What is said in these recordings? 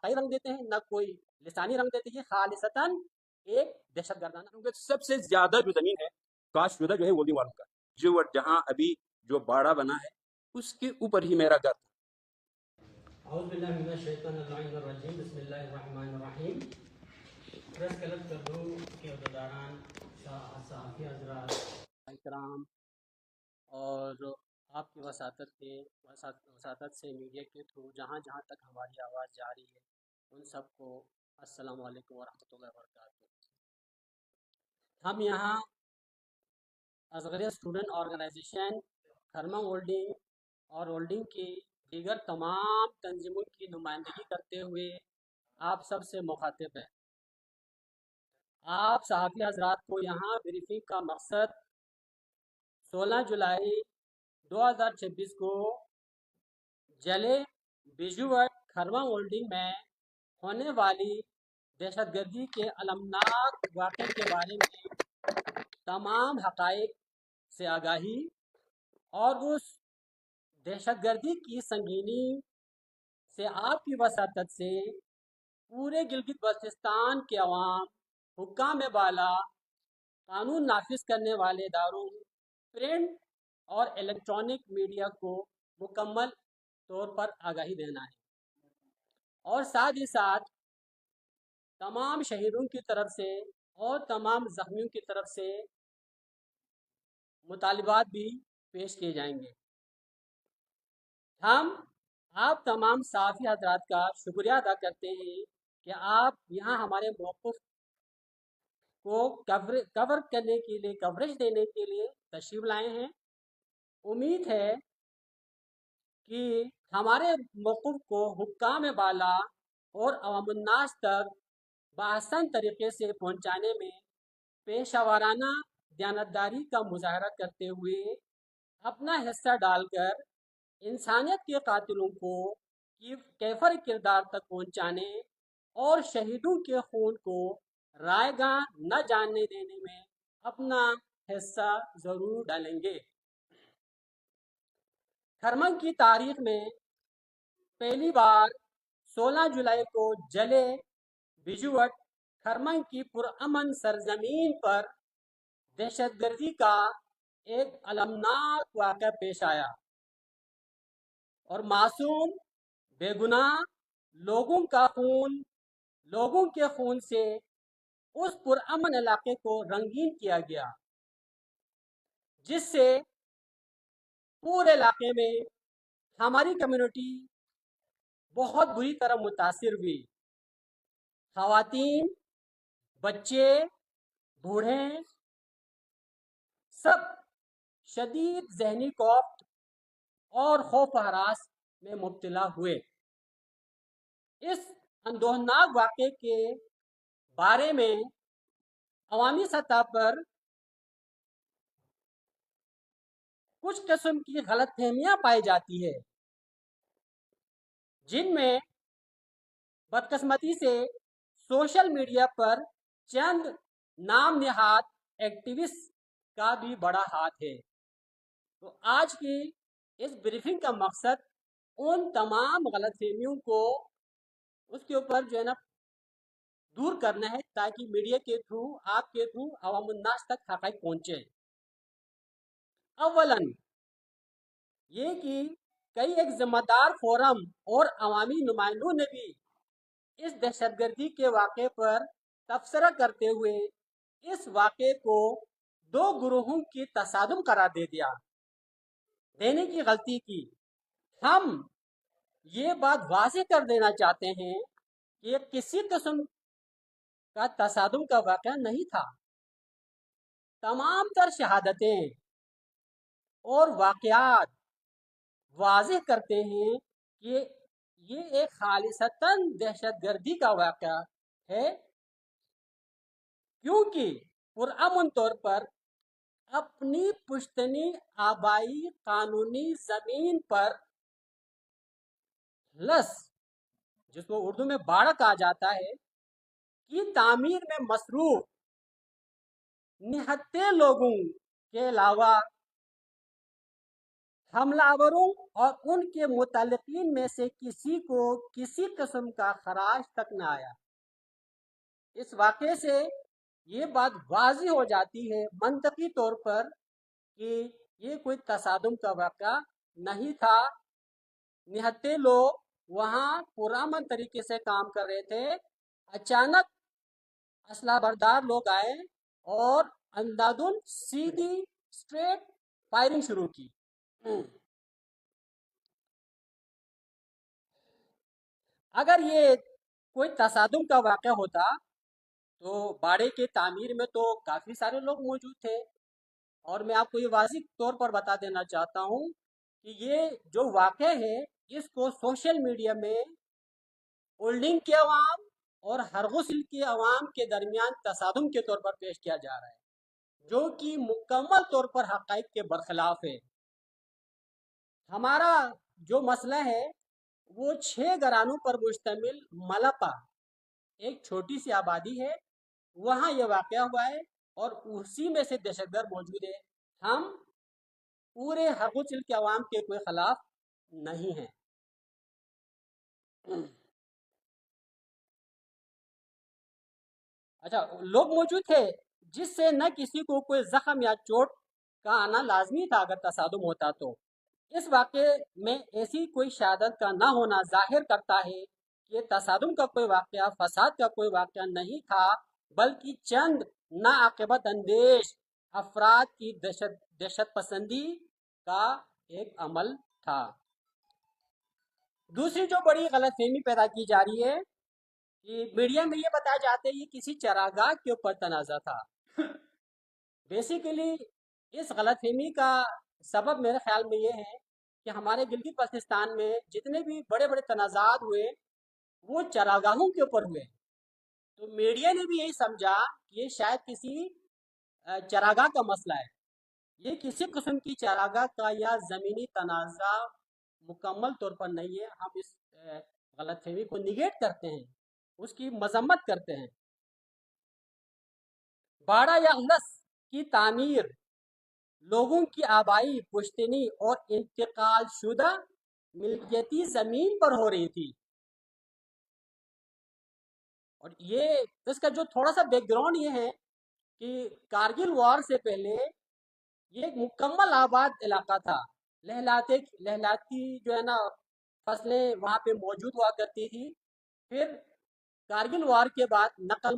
इलाकाई रंग देते हैं, न कोई लिसानी रंग देते हैं, खालिसतन एक दहशत गर्दाना। सबसे ज्यादा जो जमीन है काश शुदा जो है वो वालों का, जो जहाँ अभी जो बाड़ा बना है उसके ऊपर ही मेरा घर था। प्रेस क्लब चंदू के अहदेदारान, सहाफ़ी हज़रात इकराम और आपकी वसातत से मीडिया के थ्रू जहाँ जहाँ तक हमारी आवाज़ जा रही है, उन सबको अस्सलाम वालेकुम वरहमतुल्लाहि वबरकातुहू। हम यहाँ असगरिया स्टूडेंट ऑर्गेनाइजेशन, खरमा होल्डिंग और होल्डिंग की दीगर तमाम तंजीमों की नुमाइंदगी करते हुए आप सब से मुखातिब हैं। आप सहाफ़ी हज़रात को यहाँ ब्रीफिंग का मकसद 16 जुलाई 2026 को जले बिजुवट खरवा होल्डिंग में होने वाली दहशतगर्दी के अलमनाक वाक़े के बारे में तमाम हक़ाइक़ से आगाही और उस दहशतगर्दी की संगीनी से आपकी वसातत से पूरे गिलगित बल्तिस्तान के अवाम, हुक्काम बाला, कानून नाफिज करने वाले इदारों, प्रिंट और इलेक्ट्रॉनिक मीडिया को मुकम्मल तौर पर आगाही देना है और साथ ही साथ तमाम शहीदों की तरफ से और तमाम जख्मियों की तरफ से मुतालिबात भी पेश किए जाएंगे। हम आप तमाम साफ़ी हज़रात का शुक्रिया अदा करते हैं कि आप यहाँ हमारे मौक़िफ़ को कवर करने के लिए, कवरेज देने के लिए तशरीफ़ लाए हैं। उम्मीद है कि हमारे मौक़िफ़ को हुक्काम बाला और अवामुन्नास तक बआसान तरीक़े से पहुँचाने में पेशावराना दयानतदारी का मुजाहरा करते हुए अपना हिस्सा डालकर इंसानियत के कातिलों को कैफर किरदार तक पहुँचाने और शहीदों के खून को रायगा न जानने देने में अपना हिस्सा ज़रूर डालेंगे। खरमन की तारीख में पहली बार 16 जुलाई को जले बिजुवट खरमन की पुरअमन सरजमीन पर दहशतगर्दी का एक अलमनाक वाक़या पेश आया और मासूम बेगुनाह लोगों के खून से उस पुरअमन इलाके को रंगीन किया गया, जिससे पूरे इलाके में हमारी कम्युनिटी बहुत बुरी तरह मुतासिर हुई। ख़वातीन, बच्चे, बूढ़े सब शदीद ज़हनी खौफ और खौफ हरास में मुब्तला हुए। इस अंदोहनाक वाक़े के बारे में अवामी सतह पर कुछ किस्म की गलतफहमियां पाई जाती है, जिनमें बदकिस्मती से सोशल मीडिया पर चंद नाम निहाद एक्टिविस्ट का भी बड़ा हाथ है। तो आज की इस ब्रीफिंग का मकसद उन तमाम गलतफहमियों को उसके ऊपर जो है ना दूर करना है, ताकि मीडिया के थ्रू, आपके थ्रू अवामुन्नास तक हक़ाइक़ पहुँचे। अव्वलन ये कि कई एक ज़िम्मेदार फोरम और अवामी नुमाइंदों ने भी इस दहशतगर्दी के वाक़े पर तबसरा करते हुए इस वाक़े को दो गुरोहों की तसादुम करार देने की गलती की। हम ये बात वाज़ेह कर देना चाहते हैं कि ये किसी किस्म का तसादुम का वाक़या नहीं था। तमाम तर शहादतें और वाक़यात वाज़ेह करते हैं कि ये एक खालिसतन दहशतगर्दी का वाक़या है, क्योंकि पुरअमन तौर पर अपनी पुश्तनी आबाई कानूनी ज़मीन पर लस, जिसको उर्दू में बाड़ा कहा जाता है, की तामीर में मसरूफ निहत्ते लोगों के अलावा हमलावरों और उनके मुतल्लिकीन में से किसी को किसी किस्म का खराज तक न आया। इस वाक़े से ये बात वाज़ी हो जाती है मंतकी तौर पर कि ये कोई तसादुम का वाक़ा नहीं था। निहत्ते लोग वहाँ पुरअमन तरीके से काम कर रहे थे। अचानक असला बरदार लोग आए और अंधाधुन सीधी स्ट्रेट फायरिंग शुरू की। अगर ये कोई तसादुम का वाक़या होता तो बाड़े के तामीर में तो काफ़ी सारे लोग मौजूद थे। और मैं आपको ये वाज़िह तौर पर बता देना चाहता हूँ कि ये जो वाक़या है इसको सोशल मीडिया में ओल्डिंग के अवाम और हरगुस्ल के अवाम के दरमियान तसादुम के तौर पर पेश किया जा रहा है, जो कि मुकम्मल तौर पर हक़ाइक़ के बरखिलाफ है। हमारा जो मसला है वो 6 घरानों पर मुश्तमिल मलपा एक छोटी सी आबादी है, वहाँ ये वाक़या हुआ है और उसी में से दहशतगर्द मौजूद है। हम पूरे हरगुस्ल के अवाम के कोई खिलाफ नहीं हैं। अच्छा, लोग मौजूद थे जिससे न किसी को कोई जख्म या चोट का आना लाजमी था अगर तसादुम होता तो। इस वाक़े में ऐसी कोई शहादत का ना होना जाहिर करता है कि तसादुम का कोई वाक़या फसाद का कोई वाक़या नहीं था, बल्कि चंद नाआक़िबत अंदेश अफराद की दहशत पसंदी का एक अमल था। दूसरी जो बड़ी गलतफहमी पैदा की जा रही है कि मीडिया में ये बताया जाता है ये किसी चरागाह के ऊपर तनाज़ा था। बेसिकली इस गलतफहमी का सबब मेरे ख्याल में ये है कि हमारे गिलगित बल्तिस्तान में जितने भी बड़े बड़े तनाज़ात हुए वो चरागाहों के ऊपर हुए। तो मीडिया ने भी यही समझा कि ये शायद किसी चरागाह का मसला है। ये किसी किस्म की चरागाह का या ज़मीनी तनाज़ा मुकम्मल तौर पर नहीं है। हम इस गलतफहमी को निगेट करते हैं, उसकी मजम्मत करते हैं। बाड़ा या अहलस की तामीर लोगों की आबाई पुश्तनी और इंतकाल शुदा मिल्कियती ज़मीन पर हो रही थी। और ये इसका जो थोड़ा सा बैकग्राउंड ये है कि कारगिल वॉर से पहले ये एक मुकम्मल आबाद इलाका था। लहलाती जो है ना फसलें वहाँ पे मौजूद हुआ करती थी। फिर कारगिल वार के बाद नकल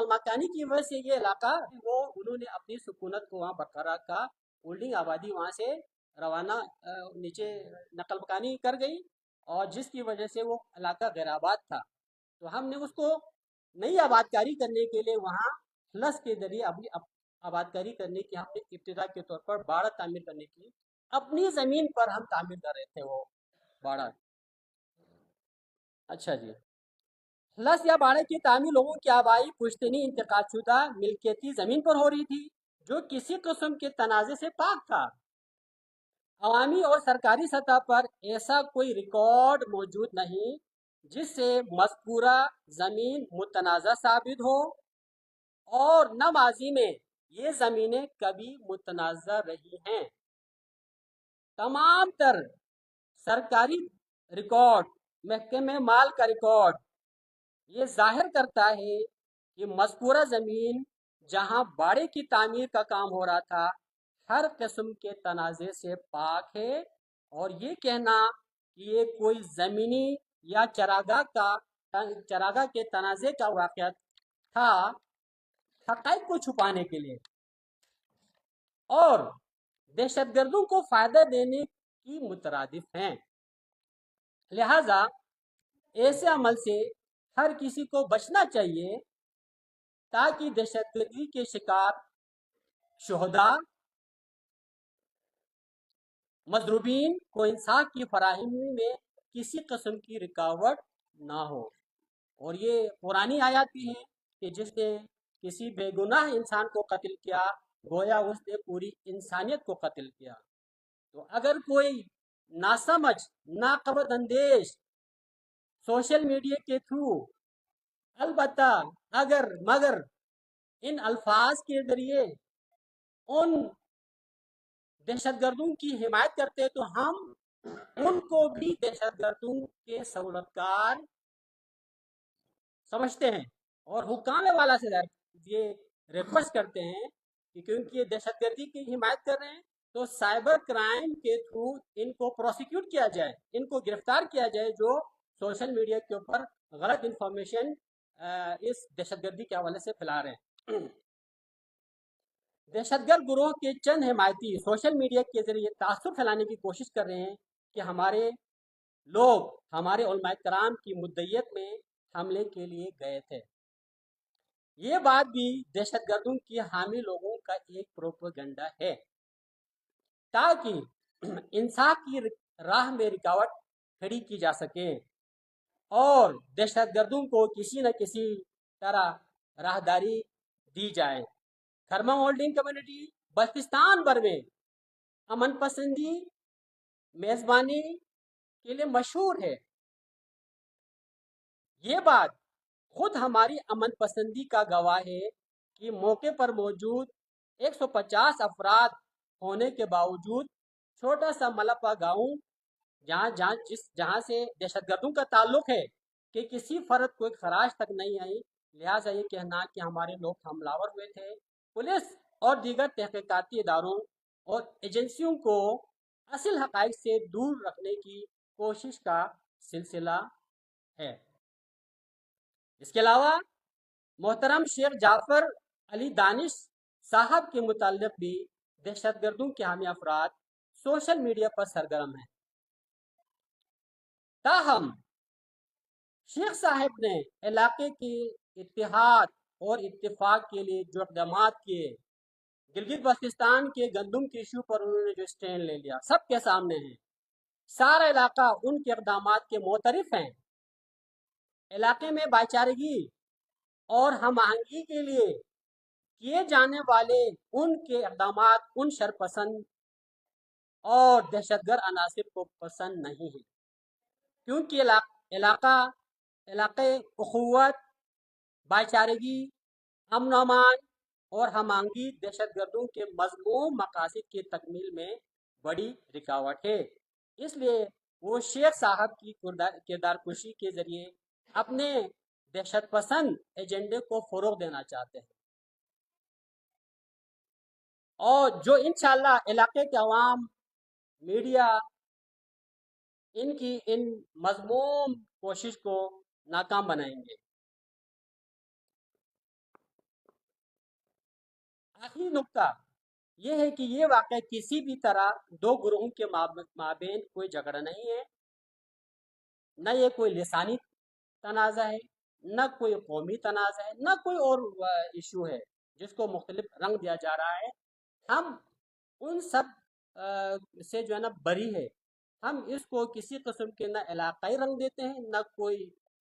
मकानी की वजह से ये इलाका वो उन्होंने अपनी सुकूनत को वहाँ बरकरार रखा। होल्डिंग आबादी वहाँ से रवाना नीचे नकल मकानी कर गई और जिसकी वजह से वो इलाका गैर आबाद था। तो हमने उसको नई आबादकारी करने के लिए वहाँ फ्लस के जरिए अपनी आबादकारी करने की हमने इब्तिदा के तौर पर बाड़ा तामीर करने की अपनी ज़मीन पर हम तामीर कर रहे थे वो बाड़ा। अच्छा जी, फ्लस या बाड़े की तामीर लोगों की आबाई पुश्तनी इंतकालशुदा मिल्कियती ज़मीन पर हो रही थी जो किसी किस्म के तनाज़े से पाक था। अवामी और सरकारी सतह पर ऐसा कोई रिकॉर्ड मौजूद नहीं जिससे मज़कूरा ज़मीन मुतनाज़ा साबित हो और न माजी में ये ज़मीनें कभी मुतनाज़ा रही हैं। तमाम तर सरकारी रिकॉर्ड, महकमे माल का रिकॉर्ड ये जाहिर करता है कि मज़कूरा ज़मीन जहां बाड़े की तामीर का काम हो रहा था हर किस्म के तनाज़े से पाक है। और ये कहना कि ये कोई ज़मीनी या चरागाह के तनाज़े का वाक़या था हक़ाइक़ को छुपाने के लिए और दहशतगर्दों को फ़ायदा देने की मुतरादिफ हैं। लिहाजा ऐसे अमल से हर किसी को बचना चाहिए ताकि दहशतगर्दी के शिकार शुहदा मजरूबीन को इंसाफ की फराहमी में किसी किस्म की रुकावट ना हो। और ये पुरानी आयत भी है कि जिसने किसी बेगुनाह इंसान को कत्ल किया गोया उसने पूरी इंसानियत को कत्ल किया। तो अगर कोई नासमझ नाकबद अंदेश सोशल मीडिया के थ्रू अलबत्ता अगर मगर इन अल्फाज के जरिए उन दहशत गर्दों की हिमायत करते तो हम उनको भी दहशत गर्दों के सहूलतकार समझते हैं और हुक्काम वाला से ये रिक्वेस्ट करते हैं कि क्योंकि ये दहशतगर्दी की हिमायत कर रहे हैं तो साइबर क्राइम के थ्रू इनको प्रोसिक्यूट किया जाए, इनको गिरफ्तार किया जाए जो सोशल मीडिया के ऊपर गलत इंफॉर्मेशन इस दहशतगर्दी के हवाले से फैला रहे हैं। दहशतगर्द गुरोह के चंद हिमायती सोशल मीडिया के जरिए तासुर फैलाने की कोशिश कर रहे हैं कि हमारे लोग हमारे उलमाए कराम की मुद्दइयत में हमले के लिए गए थे। ये बात भी दहशतगर्दों की हामी लोगों का एक प्रोपेगेंडा है ताकि इंसाफ की राह में रुकावट खड़ी की जा सके और दहशतगर्दों को किसी न किसी तरह राहदारी दी जाए। खरमा होल्डिंग कम्युनिटी बल्तिस्तान भर में अमन पसंदी मेजबानी के लिए मशहूर है। ये बात खुद हमारी अमन पसंदी का गवाह है कि मौके पर मौजूद 150 अफराद होने के बावजूद छोटा सा मलपा गांव जहां से दहशतगर्दों का ताल्लुक है कि किसी फर्द को एक खराज तक नहीं आई, लिहाजा ये कहना कि हमारे लोग हमलावर हुए थे पुलिस और दीगर तहकीकाती इदारों और एजेंसियों को असल हकाइक से दूर रखने की कोशिश का सिलसिला है। इसके अलावा मोहतरम शेख जाफर अली दानिश साहब के मुताल्लिक भी दहशतगर्दों के हामी अफराद सोशल मीडिया पर सरगर्म हैं। ताहम शेख साहब ने इलाके के इत्तेहाद और इत्तेफाक के लिए जो इक़दाम किए, गिलगित बल्तिस्तान के गंदम के इशू पर उन्होंने जो स्टैंड ले लिया सबके सामने है। सारा इलाका उनके इक़दाम के मोतरफ हैं। इलाके में भाईचारगी और हम आहंगी के लिए किए जाने वाले उनके इक़दाम उन शरपसंद और दहशतगर्द अनासिर को पसंद नहीं है, क्योंकि इलाके उखुवत, भाईचारगी, अमन अमान और हमांगी दहशतगर्दों के मज़मूम मकासद की तकमील में बड़ी रुकावट है। इसलिए वो शेख साहब की किरदार कुशी के जरिए अपने दहशत पसंद एजेंडे को फ़रोग़ देना चाहते हैं और जो इंशाअल्लाह इलाके के अवाम, मीडिया इनकी इन मज़मूम कोशिश को नाकाम बनाएंगे। आखिरी नुक्ता ये है कि ये वाक़या किसी भी तरह दो ग्रोहों के माबेन कोई झगड़ा नहीं है, न ये कोई लिसानी तनाज़ा है, न कोई कौमी तनाज़ा है, न कोई और इशू है जिसको मुख्तलिफ रंग दिया जा रहा है। हम उन सब से जो है ना बरी है। हम इसको किसी किस्म के न इलाकाई रंग देते हैं, न कोई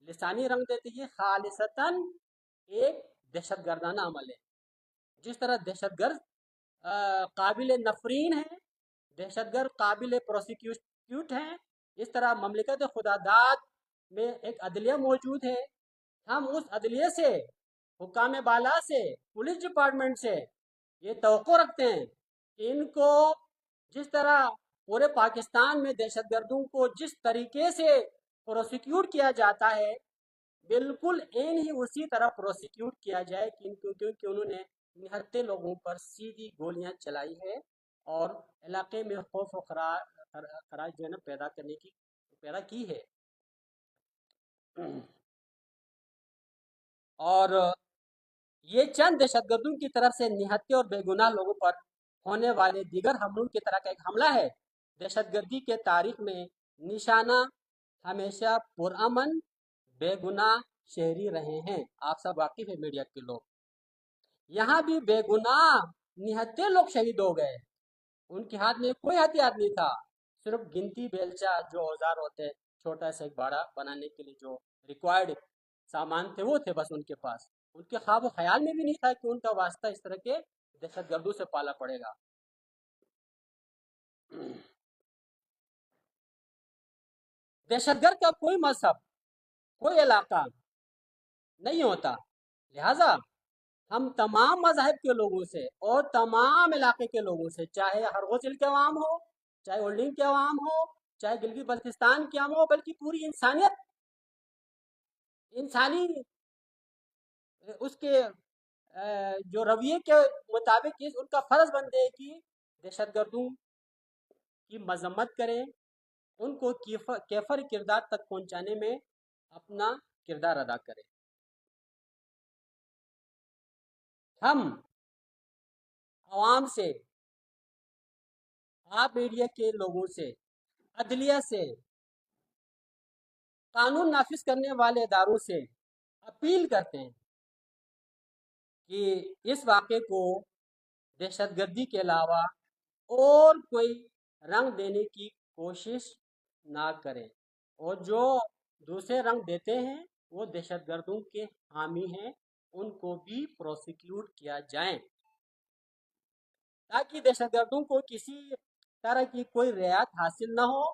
लिसानी रंग देते हैं। ये खालिसतन एक दहशतगर्दाना अमल है। जिस तरह दहशतगर्द काबिल नफरीन है, दहशतगर्द काबिल प्रोसिक्यूट हैं, इस तरह ममलिकत खुदादाद में एक अदलिया मौजूद है। हम उस अदलिये से, हुक्काम बाला से, पुलिस डिपार्टमेंट से ये तवक्को रखते हैं कि इनको जिस तरह पूरे पाकिस्तान में दहशतगर्दों को जिस तरीके से प्रोसिक्यूट किया जाता है, बिल्कुल इन ही उसी तरह प्रोसिक्यूट किया जाए क्योंकि उन्होंने निहत्ते लोगों पर सीधी गोलियां चलाई है और इलाके में खौफ और खराज जो है ना पैदा की है। और ये चंद दहशतगर्दों की तरफ से निहत्ते और बेगुनाह लोगों पर होने वाले दीगर हमलों की तरह का एक हमला है। दहशतगर्दी के तारीख में निशाना हमेशा पुरअमन बेगुनाह शहरी रहे हैं। आप सब वाकिफ है मीडिया के लोग। यहाँ भी बेगुनाह निहत्ते लोग शहीद हो गए, उनके हाथ में कोई हथियार नहीं था, सिर्फ गिनती बेलचा जो औजार होते हैं छोटा सा एक बाड़ा बनाने के लिए जो रिक्वायर्ड सामान थे वो थे बस उनके पास। उनके ख्वाब ख्याल में भी नहीं था कि उनका वास्ता इस तरह के दहशतगर्दों से पाला पड़ेगा। दहशतगर्द का कोई मजहब, कोई इलाका नहीं होता, लिहाजा ہم تمام مذاہب کے لوگوں سے اور تمام علاقے کے لوگوں سے، چاہے ہرغوزل کے عوام ہو، چاہے اولڈنگ کے عوام ہو، چاہے گلگت بلتستان کے عوام ہو، بلکہ پوری انسانیت، انسانی اس کے جو رویے کے مطابق ان کا فرض بنتے ہے کہ دہشت گردوں کی مذمت کریں، ان کو کیفر کردار تک پہنچانے میں اپنا کردار ادا کریں۔ ہم عوام سے، آپ میڈیا کے لوگوں سے، عدلیہ سے، قانون نافذ کرنے والے اداروں سے اپیل کرتے ہیں کہ اس واقعے کو دہشت گردی کے علاوہ اور کوئی رنگ دینے کی کوشش نہ کریں، اور جو دوسرے رنگ دیتے ہیں وہ دہشت گردوں کے حامی ہیں، ان کو بھی پروسیکیوٹ کیا جائیں، تاکہ دہشت گردوں کو کسی طرح کی کوئی رعایت حاصل نہ ہو۔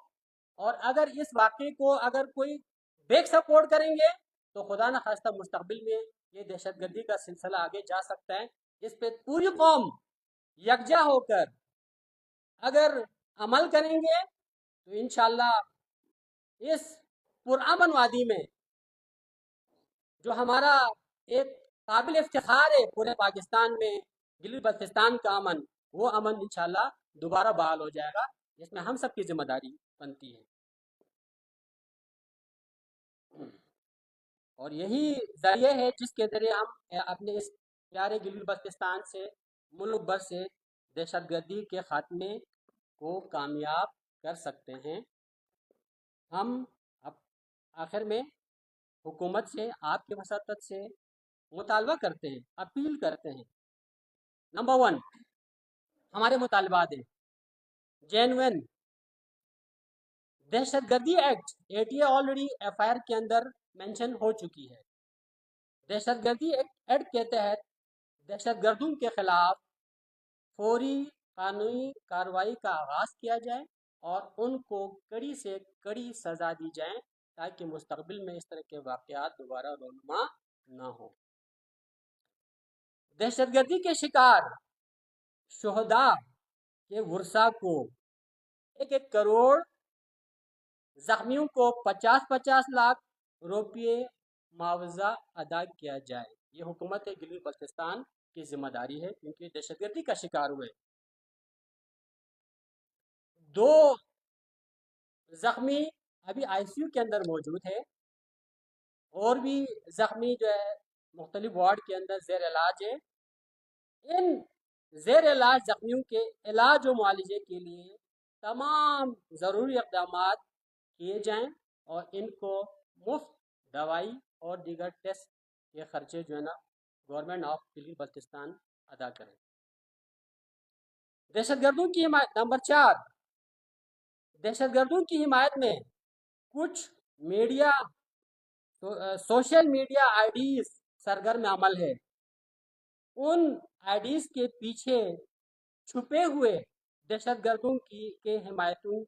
اور اگر اس واقعے کو اگر کوئی بیک سپورٹ کریں گے تو خدا نہ خواستہ مستقبل میں یہ دہشت گردی کا سلسلہ آگے جا سکتا ہے۔ اس پہ پوری قوم یکجا ہو کر اگر عمل کریں گے تو انشاءاللہ اس پرامن وادی میں جو ہمارا ایک قابل افتخار ہے پورے پاکستان میں، گلگت بلتستان کا امن، وہ امن انشاءاللہ دوبارہ بحال ہو جائے گا، جس میں ہم سب کی ذمہ داری بنتی ہے۔ اور یہی ذریعہ ہے جس کے ذریعے ہم اپنے اس پیارے گلگت بلتستان سے، ملک بھر سے دہشت گردی کے خاتمے کو کامیاب کر سکتے ہیں۔ ہم آخر میں حکومت سے، آپ کے وساطت سے مطالبہ کرتے ہیں، اپیل کرتے ہیں۔ نمبر 1 ہمارے مطالبات ہیں، جینوین دہشت گردی act 80 already F I R کے اندر مینشن ہو چکی ہے۔ دہشت گردی ایکٹ کے تحت دہشت گردوں کے خلاف فوری قانونی کارروائی کا آغاز کیا جائے اور ان کو کڑی سے کڑی سزا دی جائے، تاکہ مستقبل میں اس طرح کے واقعات دوبارہ رونما نہ ہو۔ دہشت گردی کے شکار شہداء کے ورثاء کو 1 کروڑ، زخمیوں کو 50 لاکھ روپے معاوضہ ادا کیا جائے۔ یہ حکومت گلگت بلتستان کی ذمہ داری ہے، کیونکہ دہشت گردی کا شکار ہوئے 2 زخمی ابھی آئی سی یو کے اندر موجود ہے، اور بھی زخمی جو ہے مختلف وارڈ کے اندر زیر علاج ہے۔ ان زیر علاج زخمیوں کے علاج و معالجے کے لیے تمام ضروری اقدامات کیے جائیں، اور ان کو مفت دوائی اور دیگر ٹیسٹ کے خرچے جو ہے نا گورنمنٹ آف گلگت بلتستان ادا کریں۔ دہشت گردوں کی حمایت، نمبر 4 دہشت گردوں کی حمایت میں کچھ media, social media IDs سرگرم عمل ہے۔ ان آئی ڈیز کے پیچھے چھپے ہوئے دہشت گردوں کے حمایتوں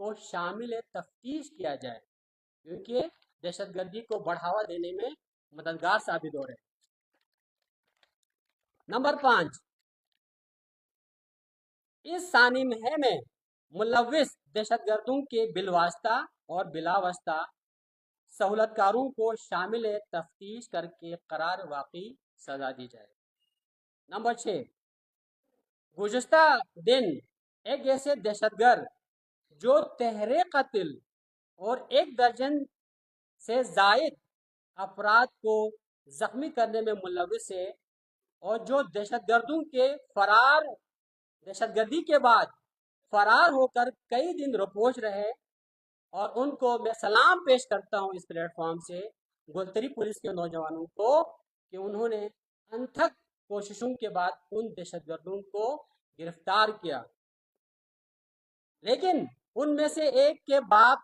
کو شامل تفتیش کیا جائے، کیونکہ دہشت گردی کو بڑھاوا دینے میں مددگار ثابت ہو رہے ہیں۔ نمبر 5 اس ثانی مہم میں ملوث دہشت گردوں کے بالواسطہ اور بلا واسطہ سہولت کاروں کو شامل تفتیش کر کے قرار واقعی سزا دی جائے۔ نمبر 6 گزشتہ دن ایک ایسے دہشت گرد جو تحریک قتل اور 1 درجن سے زائد افراد کو زخمی کرنے میں ملوث ہے، اور جو دہشت گردوں کے دہشت گردی کے بعد فرار ہو کر کئی دن رپوش رہے، اور ان کو میں سلام پیش کرتا ہوں اس پلیٹ فارم سے گلتری پولیس کے نوجوانوں کو، کہ انہوں نے انتھک کوششوں کے بعد ان دہشت گردوں کو گرفتار کیا۔ لیکن ان میں سے ایک کے باپ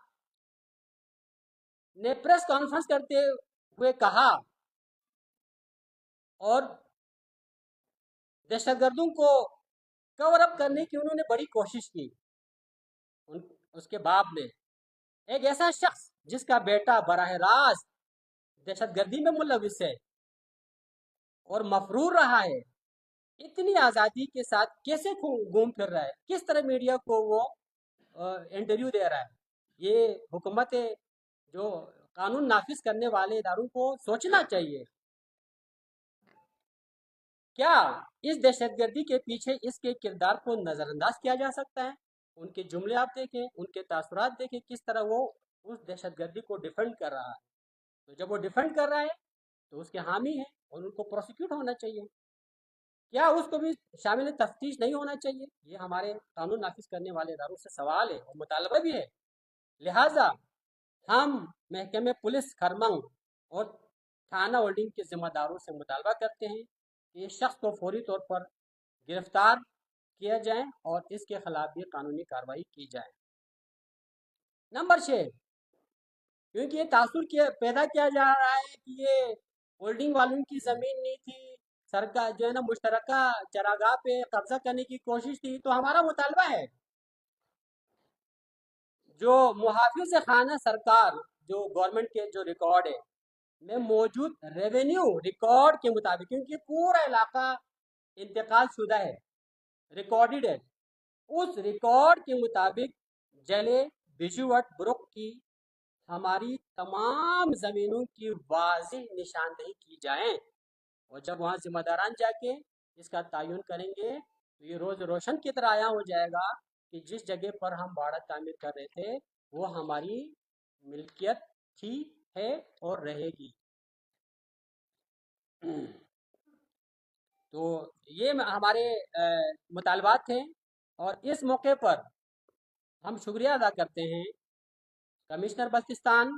نے پریس کانفرنس کرتے ہوئے کہا، اور دہشت گردوں کو کور اپ کرنے کی انہوں نے بڑی کوشش کی، اس کے باپ نے، ایک ایسا شخص جس کا بیٹا براہ راست دہشت گردی میں ملوث ہے، और मफरूर रहा है, इतनी आज़ादी के साथ कैसे घूम फिर रहा है, किस तरह मीडिया को वो इंटरव्यू दे रहा है। ये हुकूमत जो कानून नाफिज करने वाले इदारों को सोचना चाहिए। क्या इस दहशतगर्दी के पीछे इसके किरदार को नज़रअंदाज किया जा सकता है? उनके जुमले आप देखें, उनके तासुरात देखें, किस तरह वो उस दहशतगर्दी को डिफेंड कर रहा है। तो जब वो डिफेंड कर रहा है तो उसके हामी है और उनको प्रोसिक्यूट होना चाहिए। क्या उसको भी शामिल तफ्तीश नहीं होना चाहिए? ये हमारे कानून नाफिज करने वाले इदारों से सवाल है और मुतालबा भी है। लिहाजा हम महकमे पुलिस खरमंग और थाना होल्डिंग के जिम्मेदारों से मुतालबा करते हैं कि इस शख्स को फौरी तौर पर गिरफ्तार किया जाए और इसके खिलाफ भी कानूनी कार्रवाई की जाए। नंबर 6, क्योंकि ये तासुर पैदा किया जा रहा है कि ये होल्डिंग वालों की ज़मीन नहीं थी, सरकार जो है ना मुश्तरका चरागाह पे कब्जा करने की कोशिश थी, तो हमारा मुतालबा है जो मुहाफिज खाना सरकार जो गवर्नमेंट के जो रिकॉर्ड है में मौजूद रेवेन्यू रिकॉर्ड के मुताबिक, क्योंकि पूरा इलाका इंतकाल शुदा है, रिकॉर्डेड है, उस रिकॉर्ड के मुताबिक जले बिजुवट ब्रुक की हमारी तमाम ज़मीनों की वाज़ेह निशानदेही की जाए और जब वहाँ जिम्मेदारान जाके इसका तयन करेंगे तो ये रोज़ रोशन की तरह आया हो जाएगा कि जिस जगह पर हम बाड़ा तामीर कर रहे थे वो हमारी मिल्कियत थी, है और रहेगी। तो ये हमारे मुतालबात थे और इस मौके पर हम शुक्रिया अदा करते हैं कमिश्नर बल्तिस्तान,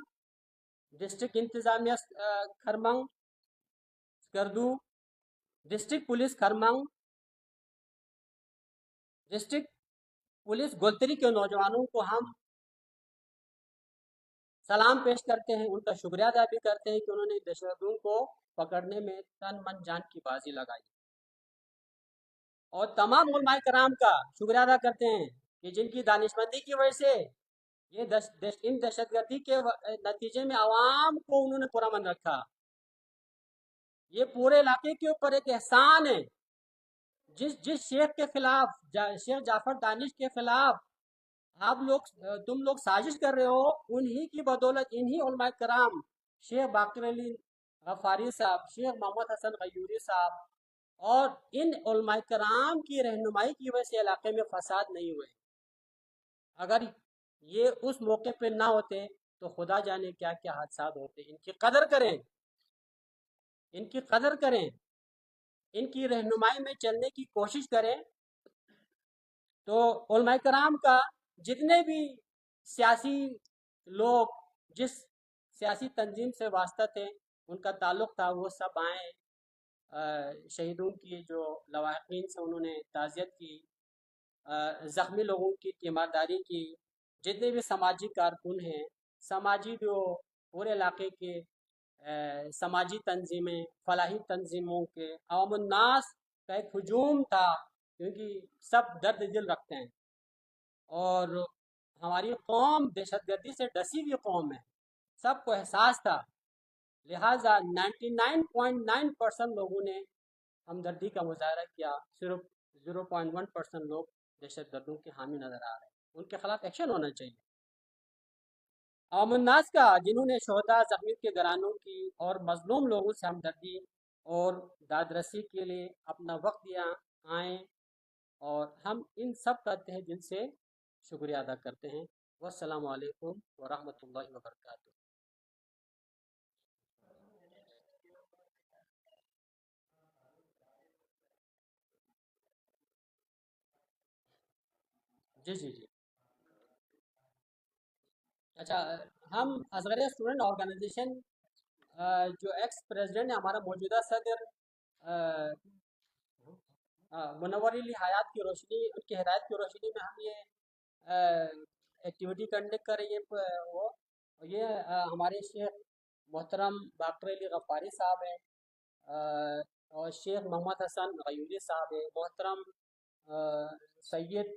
डिस्ट्रिक्ट इंतज़ामिया Kharmang Skardu, district police Kharmang, district police Goltari के नौजवानों को हम सलाम पेश करते हैं, उनका शुक्रिया अदा भी करते हैं कि उन्होंने दहशतगर्दों को पकड़ने में तन मन जान की बाजी लगाई और तमाम उलमाए कराम का शुक्रिया अदा करते हैं कि जिनकी दानिशमंदी की वजह से ये इन दहशतगर्दी के नतीजे में आवाम को उन्होंने पुरअमन रखा। ये पूरे इलाके के ऊपर एक एहसान है। जिस जिस शेख के खिलाफ शेख जाफर दानिश के खिलाफ आप लोग तुम लोग साजिश कर रहे हो, उन्हीं की बदौलत इन्हीं उलमाए कराम शेख बाकर अली गफारी साहब, शेख मोहम्मद हसन गयूरी साहब और इन उलमाए कराम की रहनुमाई की वजह से इलाके में फसाद नहीं हुए। अगर ये उस मौके पे ना होते तो खुदा जाने क्या क्या हादसा होते। इनकी कदर करें, इनकी कदर करें, इनकी रहनुमाई में चलने की कोशिश करें। तो उलमाए कराम का जितने भी सियासी लोग जिस सियासी तंजीम से वास्ता थे, उनका ताल्लुक़ था, वो सब आए, शहीदों की जो लवाहिकीन से उन्होंने ताज़ियत की, ज़ख्मी लोगों की तीमारदारी की, जितने भी समाजी कारकुन हैं, समाजी जो पूरे इलाके के समाजी तंजीमें, फलाही तंजीमों के अवामुन्नास का एक हजूम था, क्योंकि सब दर्द दिल रखते हैं और हमारी कौम दहशतगर्दी से डसी हुई कौम है, सबको एहसास था। लिहाजा 99.9% लोगों ने हमदर्दी का मुजाहरा किया, सिर्फ 0.1% लोग दहशतगर्दों के हामी नज़र आ रहे हैं। उनके खिलाफ एक्शन होना चाहिए। अवामुन्नास का जिन्होंने शोहदा ज़ख्मी के घरानों की और मजलूम लोगों से हमदर्दी और दादरसी के लिए अपना वक्त दिया आए और हम इन सब का तहे दिल से शुक्रिया अदा करते हैं। वस्सलामु अलैकुम वरहमतुल्लाहि वबरकातुहू। जी जी जी। अच्छा, हम असगर स्टूडेंट ऑर्गेनाइजेशन जो एक्स प्रेसिडेंट है, हमारा मौजूदा सदर मुनव्वर अली हयात की रोशनी, उनकी हिदायत की रोशनी में हम ये एक्टिविटी कंडक्ट कर रही है। वो ये हमारे शेख मोहतरम बाकर अली गफ़ारी साहब हैं, और शेख मोहम्मद हसन गयूरी साहब हैं, मोहतरम सैयद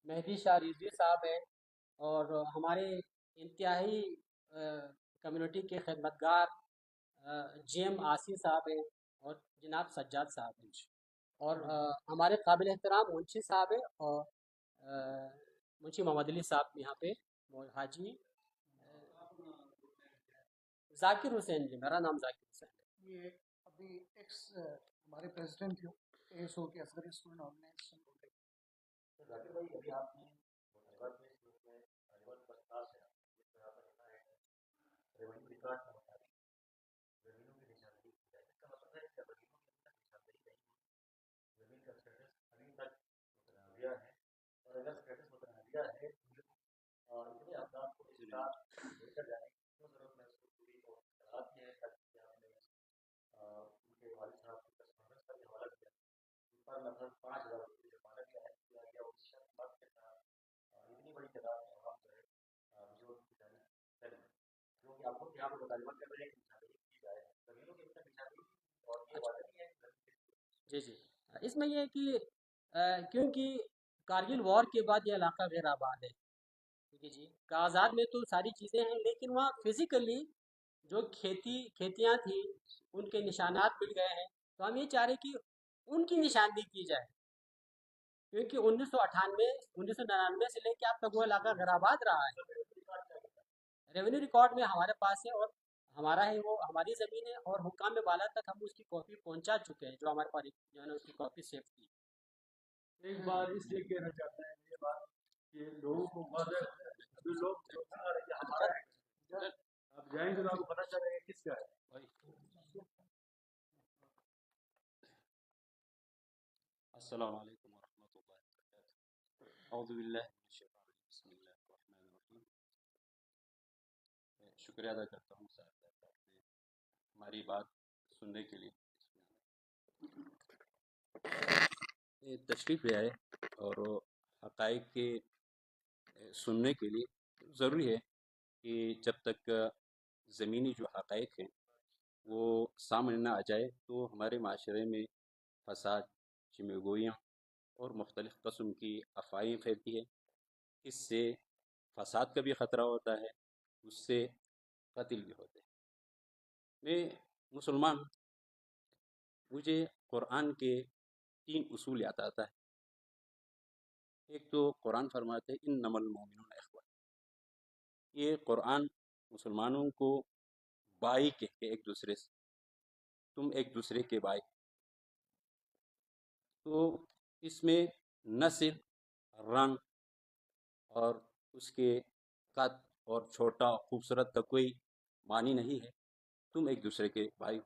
मेहदी शाह रिजवी साहब हैं और हमारे इंतहाई कम्युनिटी के खिदमतगार जेम आसी साहब हैं اور جناب سجاد صاحب ہیں، اور ہمارے قابل احترام منشی صاحب ہیں، اور منشی محمد علی صاحب یہاں پہ، حاجی ذاکر حسین جی، میرا نام ذاکر حسین ہے۔ یہ ابھی ایکس ہمارے پریزیڈنٹ جو ایس ہو کے اصغر اسٹوڈنٹ آرگنائزیشن ہو گئی۔ ذاکر بھائی ابھی آپ نے مطالبات میں اس میں طالبات کا خاص ہے جس طرح آپ نے کہا ہے ریونیو ریکارڈ کے مطابق زمینوں کی نشاندہی کی جائے، اس کا مطلب ہے کہ زمینوں کی ابھی تک نشاندہی نہیں ہوئی، زمین کا اسٹیٹس ابھی تک متنازعہ ہے، اور اگر اسٹیٹس متنازعہ ہے اور اتنے افراد کو اس ساتھ لے کر جانے کی کیوں ضرورت ہے، اس کو پوری اور اطلاعات کی ہے تاکہ آپ نے ان کے والد صاحب کی کسٹمرس کا بھی حوالہ دیا پر لفظ 5,000 روپئے جرمانہ بھی عائد کیا گیا، اور اس شخص وقت کے ساتھ اتنی بڑی تعداد میں عوام جو ہے بزرگ کی جانب چلی، کیونکہ آپ خود یہاں پر مطالبہ کر رہے ہیں کہ نشاندہی کی جائے زمینوں کی ابھی تک نشاندہی کی، اور یہ وعدہ نہیں ہے کہ زمین جی جی، اس میں یہ ہے کہ کیونکہ کارگل وار کے بعد یہ علاقہ غیر آباد ہے، ٹھیک ہے جی، کاغذات میں تو ساری چیزیں ہیں لیکن وہاں فزیکلی جو کھیتیاں تھیں ان کے نشانات مل گئے ہیں، تو ہم یہ چاہ رہے ہیں کہ ان کی نشاندہی کی جائے، کیونکہ 1999 سے لے کے اب تک وہ علاقہ غیر آباد رہا ہے۔ ریونیو ریکارڈ میں ہمارے پاس ہے، اور ہمارا ہے، وہ ہماری زمین ہے، اور حکام بالا تک ہم اس کی کاپی پہنچا چکے ہیں، جو ہمارے پاس جو ہے نا اس کی کاپی سیو کی۔ ایک بار اس لیے کہنا چاہتا ہے یہ بات کہ لوگوں کو واضح جو لوگ جو کھا رہے ہیں ہمارا ہے، آپ جائیں گے تو آپ کو پتہ چلے گا کس کا ہے۔ السلام علیکم ورحمۃ اللہ وبرکاتہ۔ اعوذ باللہ من الشیطان الرجیم، بسم اللہ الرحمن الرحیم۔ شکریہ ادا کرتا ہوں صاحب نے ہماری بات سننے کے لیے تشریف لے آئے، اور حقائق کے سننے کے لیے ضروری ہے کہ جب تک زمینی جو حقائق ہیں وہ سامنے نہ آ جائے تو ہمارے معاشرے میں فساد، چمہ گوئیاں اور مختلف قسم کی افواہیں پھیلتی ہے۔ اس سے فساد کا بھی خطرہ ہوتا ہے، اس سے قتل بھی ہوتے ہیں۔ میں مسلمان ہوں، مجھے قرآن کے 3 اصول یاد آتا ہے۔ ایک تو قرآن فرماتے ہیں انما المؤمنون اخوہ، یہ قرآن مسلمانوں کو بھائی کہتے ہیں، ایک دوسرے سے، تم ایک دوسرے کے بھائی۔ تو اس میں نہ صرف رنگ اور اس کے قد اور چھوٹا خوبصورت کا کوئی معنی نہیں ہے، تم ایک دوسرے کے بھائی ہو۔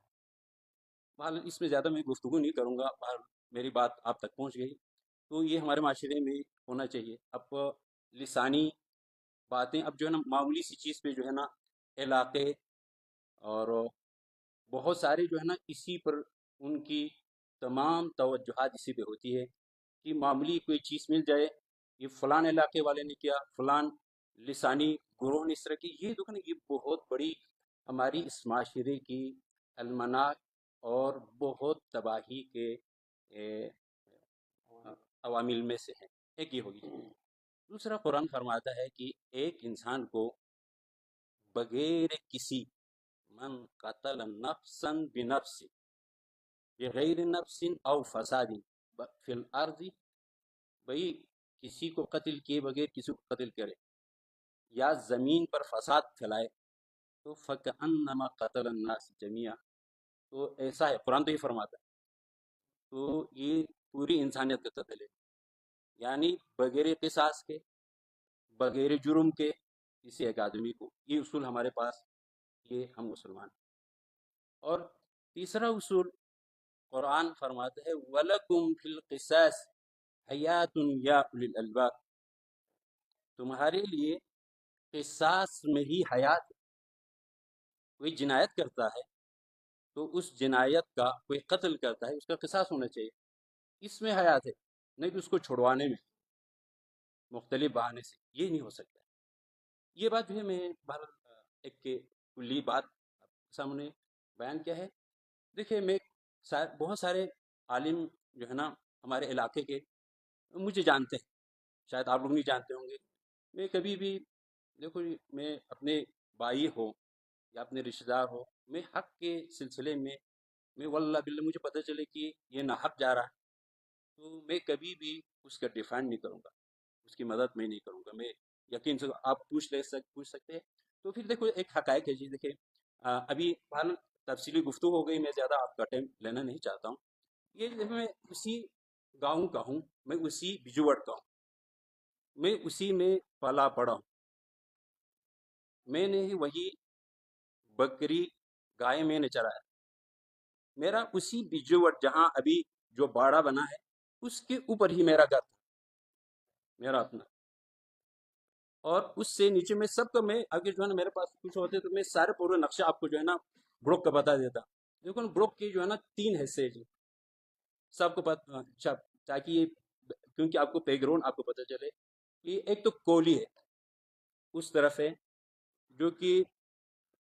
بہرحال اس میں زیادہ میں گفتگو نہیں کروں گا، بہرحال میری بات آپ تک پہنچ گئی، تو یہ ہمارے معاشرے میں ہونا چاہیے۔ اب لسانی باتیں اب جو ہے نا معمولی سی چیز پہ جو ہے نا علاقے اور بہت سارے جو ہے نا اسی پر ان کی تمام توجہات اسی پہ ہوتی ہے کہ معمولی کوئی چیز مل جائے، یہ فلان علاقے والے نے کیا، فلان لسانی گروہ نے اس طرح کی، یہ دیکھو نا یہ بہت بڑی ہماری اس معاشرے کی المناک اور بہت تباہی کے عوامل میں سے ہیں۔ ایک یہ ہوگی۔ دوسرا قرآن فرماتا ہے کہ ایک انسان کو بغیر کسی من قتل نفسا بنفس بغیر نفس او فساد فی الارض، بھئی کسی کو قتل کیے بغیر کسی کو قتل کرے یا زمین پر فساد پھیلائے تو فکأنما قتل الناس جميعا، تو ایسا ہے، قرآن تو یہ فرماتا ہے، تو یہ پوری انسانیت کا قتل ہے، یعنی بغیر قصاص کے، بغیر جرم کے کسی ایک آدمی کو، یہ اصول ہمارے پاس، یہ ہم مسلمان ہیں۔ اور تیسرا اصول قرآن فرماتا ہے وَلَكُمْ فِي الْقِصَاصِ حَيَاتٌ يَا أُولِي الْأَلْبَابِ، تمہارے لیے قصاص میں ہی حیات ہے۔ کوئی جنایت کرتا ہے تو اس جنایت کا، کوئی قتل کرتا ہے اس کا قصاص ہونا چاہیے، اس میں حیات ہے، نہیں تو اس کو چھڑوانے میں مختلف بہانے سے یہ نہیں ہو سکتا۔ یہ بات جو ہے میں ایک کلی بات آپ کے سامنے بیان کیا ہے۔ دیکھیے میں بہت سارے عالم جو ہے نا ہمارے علاقے کے مجھے جانتے ہیں، شاید آپ لوگ نہیں جانتے ہوں گے۔ میں کبھی بھی دیکھو میں اپنے بھائی ہو یا اپنے رشتہ دار ہو، میں حق کے سلسلے میں میں واللہ باللہ مجھے پتہ چلے کہ یہ ناحق جا رہا ہے تو میں کبھی بھی اس کا ڈیفینڈ نہیں کروں گا، اس کی مدد میں نہیں کروں گا. میں یقین سے آپ پوچھ سکتے ہیں. تو پھر دیکھو ایک حقائق ہے جی. دیکھیں ابھی بہرحال تفصیلی گفتگو ہو گئی، میں زیادہ آپ کا ٹائم لینا نہیں چاہتا ہوں. یہ میں اسی گاؤں کا ہوں، میں اسی بجوڑ کا ہوں، میں اسی میں پلا پڑا ہوں. میں نے ہی وہی بکری گائے میں نے چرایا. میرا اسی بجوڑ جہاں ابھی جو باڑا بنا ہے اس کے اوپر ہی میرا گھر تھا، میرا اپنا. اور اس سے نیچے میں سب کو میں اگر جو ہے نا میرے پاس کچھ ہوتے تو میں سارے پورے نقشہ آپ کو جو ہے نا بروک کا بتا دیتا. لیکن بروک کی جو ہے نا 3 حصے جی سب کو اچھا تاکہ یہ کیونکہ آپ کو بیک گراؤنڈ آپ کو پتہ چلے. یہ ایک تو کولی ہے اس طرف ہے جو کہ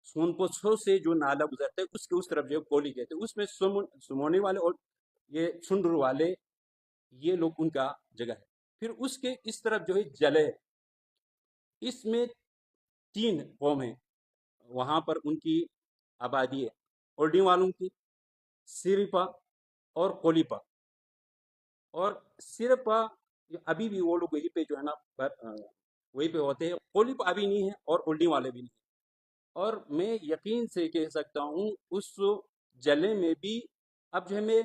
سونپوچھو سے جو نالا گزرتا ہے اس کے اس طرف جو ہے کولی کہتے ہیں. اس میں سمونی والے اور یہ چنڈر والے یہ لوگ ان کا جگہ ہے. پھر اس کے اس طرف جو ہے جلے، اس میں 3 قوم ہیں، وہاں پر ان کی آبادی ہے. اولڈی والوں کی، سرپا اور کولیپا. اور سرپا ابھی بھی وہ لوگ وہی پہ جو ہے نا وہی پہ ہوتے ہیں. کولیپا ابھی نہیں ہے اور اولڈی والے بھی نہیں ہیں. اور میں یقین سے کہہ سکتا ہوں اس جلے میں بھی اب جو ہے میں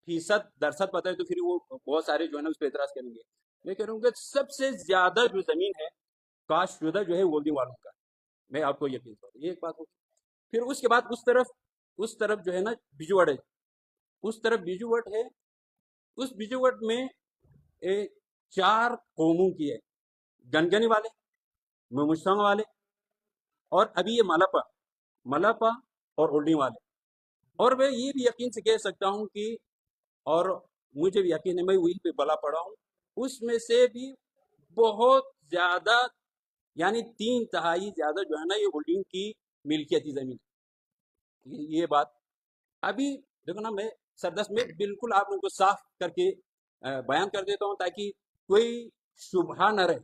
فیصد درصد پتہ ہے تو پھر وہ بہت سارے جو ہے نا اس پہ اعتراض کریں گے. میں کہہ رہا ہوں کہ سب سے زیادہ جو زمین ہے کاشت شدہ جو ہے اولڈی والوں کا. میں آپ کو یقین کرتا ہوں یہ ایک بات ہوگی. پھر اس کے بعد اس طرف جو ہے نا بجوڑ ہے، اس طرف بجوڑ ہے. اس بجوڑ میں 4 قوموں کی ہے، گنگنی والے، ممشنگ والے، اور ابھی یہ ملپا اور اولڈی والے. اور میں یہ بھی یقین سے کہہ سکتا ہوں کہ اور مجھے بھی یقین ہے میں وہی پہ بلا پڑا ہوں. اس میں سے بھی بہت زیادہ یعنی 3/4 زیادہ جو ہے نا یہ ہولڈنگ کی ملکیتی زمین. یہ بات ابھی دیکھو نا میں سردست میں بالکل آپ لوگوں کو صاف کر کے بیان کر دیتا ہوں تاکہ کوئی شبہ نہ رہے،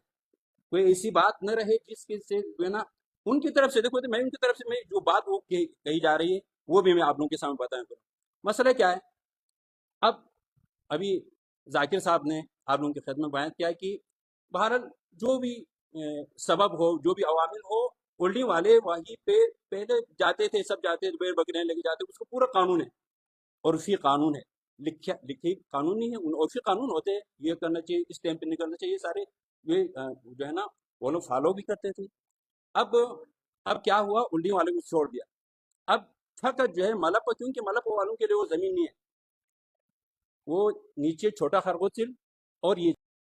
کوئی ایسی بات نہ رہے جس کے سے جو ہے نا ان کی طرف سے دیکھو تو میں ان کی طرف سے میں جو بات وہ کہی جا رہی ہے وہ بھی میں آپ لوگوں کے سامنے بتایا کروں. مسئلہ کیا ہے؟ ابھی ذاکر صاحب نے آپ لوگوں کی خدمت میں بیان کیا کہ بہرحال جو بھی سبب ہو، جو بھی عوامل ہو، اولڈی والے وہیں پہ پہلے جاتے تھے، سب جاتے تھے، بکریاں لے کے جاتے. اس کو پورا قانون ہے، عرفی قانون ہے، لکھی قانون نہیں ہے، عرفی قانون ہوتے ہیں. یہ کرنا چاہیے، اس ٹائم پہ نہیں کرنا چاہیے، سارے یہ جو ہے نا وہ لوگ فالو بھی کرتے تھے. اب کیا ہوا؟ اولڈی والے کو چھوڑ دیا. اب فقط جو ہے ملپا، کیونکہ ملپا والوں کے لیے وہ زمین نہیں ہے، وہ نیچے چھوٹا خرگوچل اور یہ